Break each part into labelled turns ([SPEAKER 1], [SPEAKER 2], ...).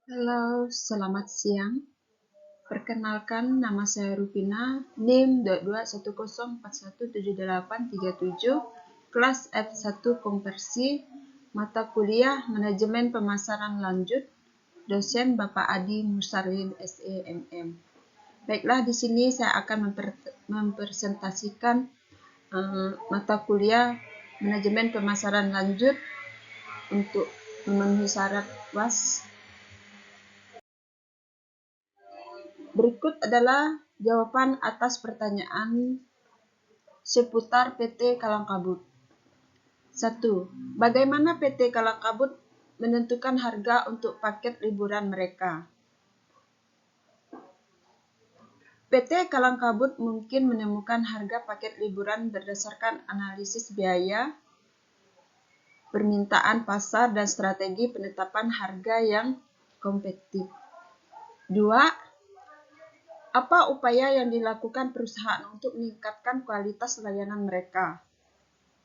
[SPEAKER 1] Halo, selamat siang. Perkenalkan, nama saya Rupina, NIM 2210417837, kelas F1 Konversi, mata kuliah Manajemen Pemasaran Lanjut, dosen Bapak Adi Musarlin SEMM. Baiklah, di sini saya akan mempresentasikan mata kuliah Manajemen Pemasaran Lanjut untuk memenuhi syarat UAS. Berikut adalah jawaban atas pertanyaan seputar PT Kalangkabut. 1. Bagaimana PT Kalangkabut menentukan harga untuk paket liburan mereka? PT Kalangkabut mungkin menemukan harga paket liburan berdasarkan analisis biaya, permintaan pasar, dan strategi penetapan harga yang kompetitif. 2. Apa upaya yang dilakukan perusahaan untuk meningkatkan kualitas layanan mereka?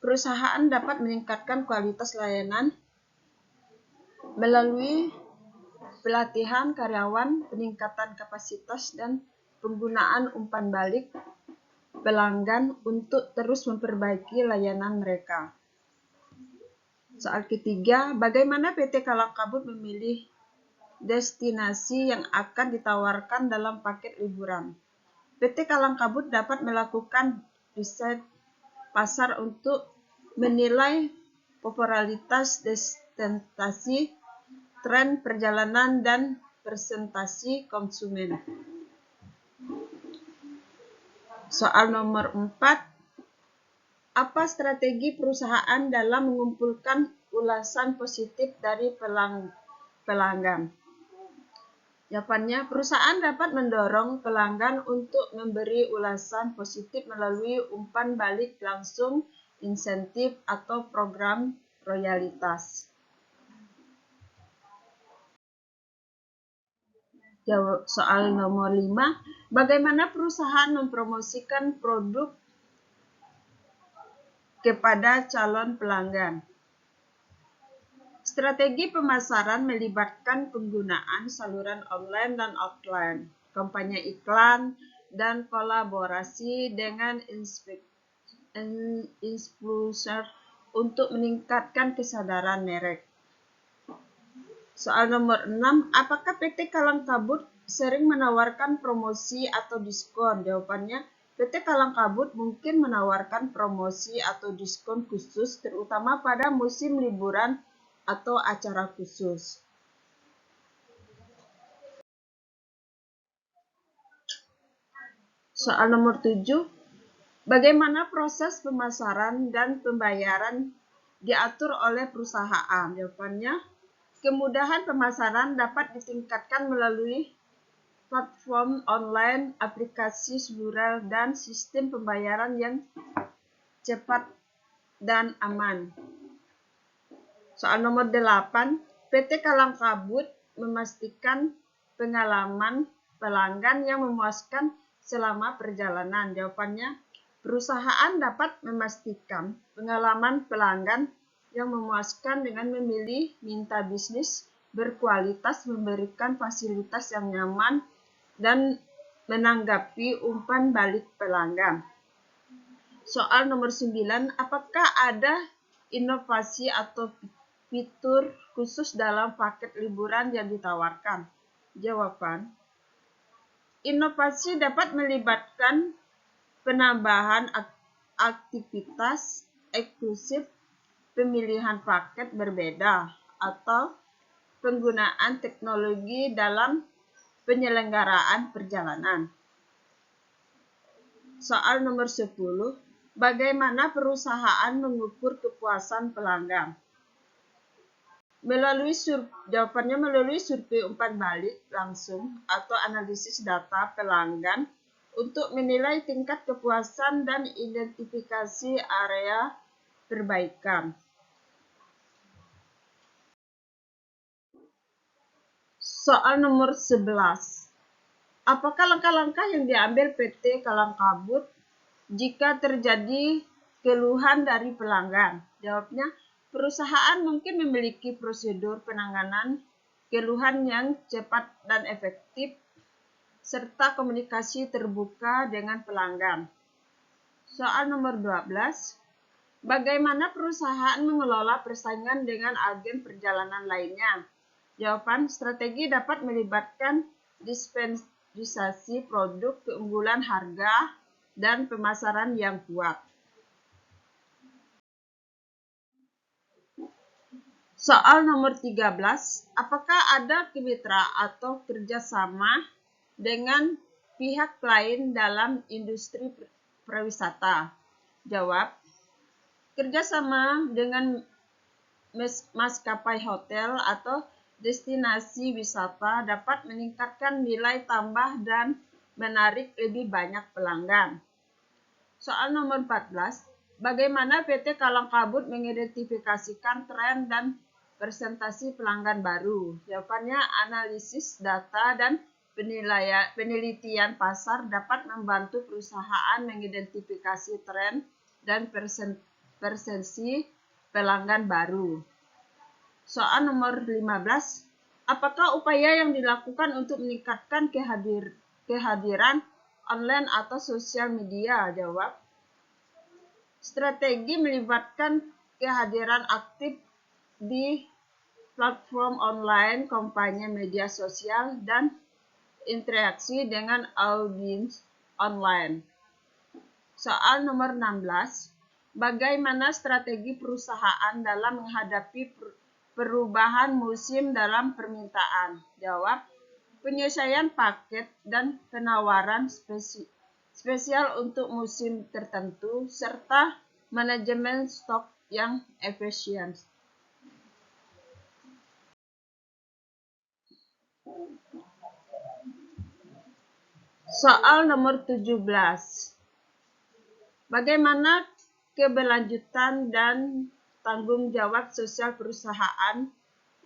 [SPEAKER 1] Perusahaan dapat meningkatkan kualitas layanan melalui pelatihan karyawan, peningkatan kapasitas, dan penggunaan umpan balik pelanggan untuk terus memperbaiki layanan mereka. Soal ketiga, bagaimana PT Kalangkabut memilih destinasi yang akan ditawarkan dalam paket liburan? PT Kalangkabut dapat melakukan riset pasar untuk menilai popularitas destinasi, tren perjalanan, dan presentasi konsumen. Soal nomor 4, apa strategi perusahaan dalam mengumpulkan ulasan positif dari pelanggan? Jawabannya, perusahaan dapat mendorong pelanggan untuk memberi ulasan positif melalui umpan balik langsung, insentif, atau program royalitas. Soal nomor 5, bagaimana perusahaan mempromosikan produk kepada calon pelanggan? Strategi pemasaran melibatkan penggunaan saluran online dan offline, kampanye iklan, dan kolaborasi dengan influencer untuk meningkatkan kesadaran merek. Soal nomor 6, apakah PT Kalangkabut sering menawarkan promosi atau diskon? Jawabannya, PT Kalangkabut mungkin menawarkan promosi atau diskon khusus terutama pada musim liburan atau acara khusus. Soal nomor 7, bagaimana proses pemasaran dan pembayaran diatur oleh perusahaan? Jawabannya, kemudahan pemasaran dapat ditingkatkan melalui platform online, aplikasi seluler, dan sistem pembayaran yang cepat dan aman. Soal nomor 8, PT Kalangkabut memastikan pengalaman pelanggan yang memuaskan selama perjalanan. Jawabannya, perusahaan dapat memastikan pengalaman pelanggan yang memuaskan dengan memilih mitra bisnis berkualitas, memberikan fasilitas yang nyaman, dan menanggapi umpan balik pelanggan. Soal nomor 9, apakah ada inovasi atau fitur khusus dalam paket liburan yang ditawarkan? Jawaban, inovasi dapat melibatkan penambahan aktivitas eksklusif, pemilihan paket berbeda, atau penggunaan teknologi dalam penyelenggaraan perjalanan. Soal nomor 10, bagaimana perusahaan mengukur kepuasan pelanggan? Jawabannya melalui survei umpan balik langsung atau analisis data pelanggan untuk menilai tingkat kepuasan dan identifikasi area perbaikan. Soal nomor 11, apakah langkah-langkah yang diambil PT Kalangkabut jika terjadi keluhan dari pelanggan? Jawabnya, perusahaan mungkin memiliki prosedur penanganan keluhan yang cepat dan efektif, serta komunikasi terbuka dengan pelanggan. Soal nomor 12. Bagaimana perusahaan mengelola persaingan dengan agen perjalanan lainnya? Jawaban, strategi dapat melibatkan diferensiasi produk, keunggulan harga, dan pemasaran yang kuat. Soal nomor 13, apakah ada kemitra atau kerjasama dengan pihak lain dalam industri pariwisata? Jawab, kerjasama dengan maskapai hotel atau destinasi wisata dapat meningkatkan nilai tambah dan menarik lebih banyak pelanggan. Soal nomor 14, bagaimana PT Kalang Kabut mengidentifikasikan tren dan presentasi pelanggan baru? Jawabannya, analisis data dan penelitian pasar dapat membantu perusahaan mengidentifikasi tren dan persepsi pelanggan baru. Soal nomor 15, apakah upaya yang dilakukan untuk meningkatkan kehadiran online atau sosial media? Jawab, strategi melibatkan kehadiran aktif di platform online, kampanye media sosial, dan interaksi dengan audiens online. Soal nomor 16, bagaimana strategi perusahaan dalam menghadapi perubahan musim dalam permintaan? Jawab, penyesuaian paket dan penawaran spesial untuk musim tertentu, serta manajemen stok yang efisien. Soal nomor 17. Bagaimana keberlanjutan dan tanggung jawab sosial perusahaan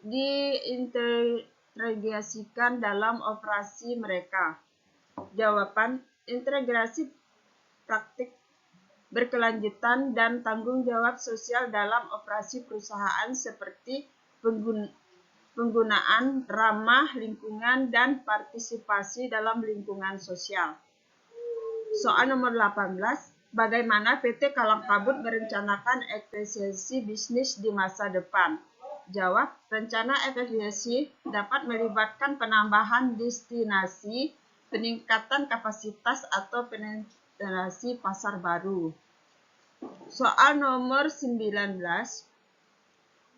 [SPEAKER 1] diintegrasikan dalam operasi mereka? Jawaban, integrasi praktik berkelanjutan dan tanggung jawab sosial dalam operasi perusahaan seperti penggunaan ramah lingkungan dan partisipasi dalam lingkungan sosial. Soal nomor 18, bagaimana PT Kalang Kabut merencanakan efisiensi bisnis di masa depan? Jawab, rencana efisiensi dapat melibatkan penambahan destinasi, peningkatan kapasitas, atau penetrasi pasar baru. Soal nomor 19,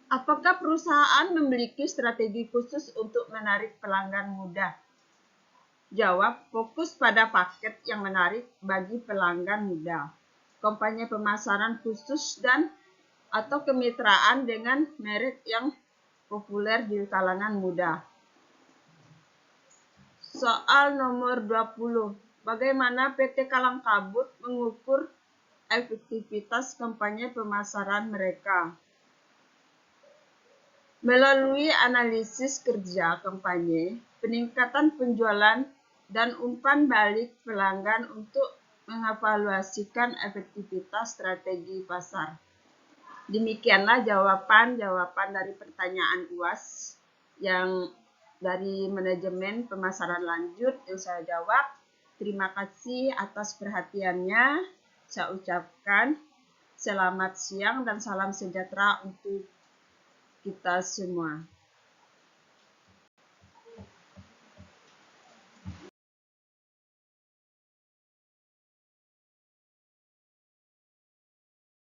[SPEAKER 1] apakah perusahaan memiliki strategi khusus untuk menarik pelanggan muda? Jawab, fokus pada paket yang menarik bagi pelanggan muda, kampanye pemasaran khusus atau kemitraan dengan merek yang populer di kalangan muda. Soal nomor 20, bagaimana PT Kalang Kabut mengukur efektivitas kampanye pemasaran mereka? Melalui analisis kerja kampanye, peningkatan penjualan, dan umpan balik pelanggan untuk mengevaluasikan efektivitas strategi pasar. Demikianlah jawaban dari pertanyaan UAS yang dari manajemen pemasaran lanjut yang saya jawab. Terima kasih atas perhatiannya. Saya ucapkan selamat siang dan salam sejahtera untuk kita semua.